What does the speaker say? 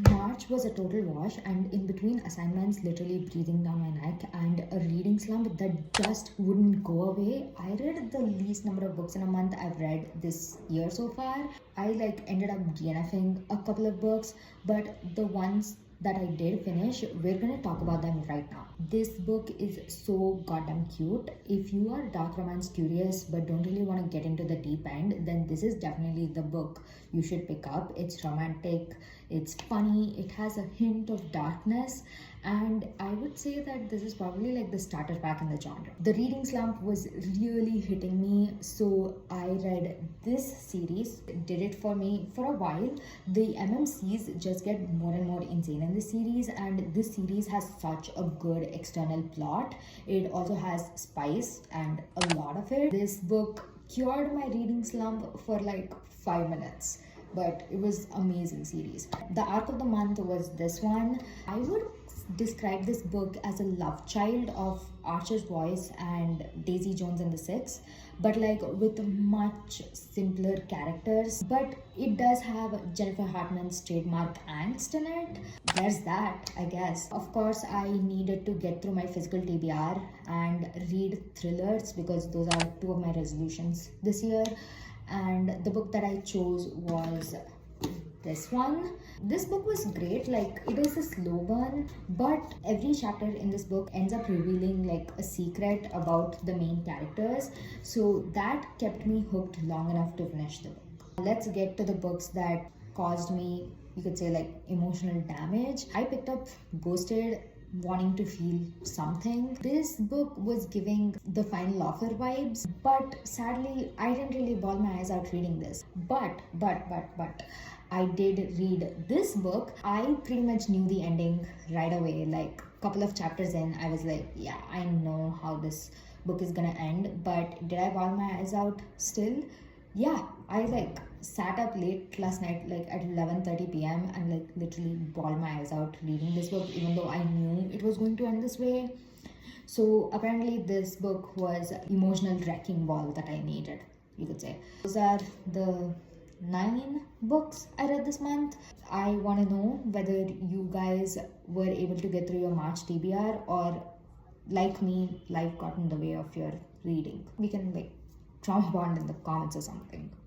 March was a total wash, and in between assignments, literally breathing down my neck, and a reading slump that just wouldn't go away. I read the least number of books in a month I've read this year so far. I ended up DNFing a couple of books, but the ones that I did finish, we're gonna talk about them right now. This book is so goddamn cute. If you are dark romance curious but don't really want to get into the deep end, then this is definitely the book you should pick up. It's romantic, it's funny, it has a hint of darkness, and I would say that this is probably like the starter pack in the genre. The reading slump was really hitting me, so I read this series. It did it for me for a while. The MMCs just get more and more insane in this series, and this series has such a good external plot. It also has spice and a lot of it. This book cured my reading slump for like 5 minutes, but it was amazing series. The arc of the month was this one. I would describe this book as a love child of Archer's Voice and Daisy Jones and the Six, but like with much simpler characters. But it does have Jennifer Hartman's trademark angst in it. There's that, I guess. Of course, I needed to get through my physical TBR and read thrillers because those are two of my resolutions this year. And the book that I chose was this one. This book was great. Like, it is a slow burn, but every chapter in this book ends up revealing like a secret about the main characters, so that kept me hooked long enough to finish the book. Let's get to the books that caused me, you could say, like emotional damage. I picked up Ghosted, wanting to feel something. This book was giving the final offer vibes, but sadly I didn't really bawl my eyes out reading this. But I did read this book. I pretty much knew the ending right away. Like, couple of chapters in, I was like, yeah, I know how this book is gonna end. But did I bawl my eyes out still? Yeah, I sat up late last night, like at 11:30 p.m. and like literally bawled my eyes out reading this book, even though I knew it was going to end this way. So apparently this book was emotional wrecking ball that I needed, you could say. Those are the 9 books I read this month. I want to know whether you guys were able to get through your March TBR, or like me, life got in the way of your reading. We can trauma bond in the comments or something.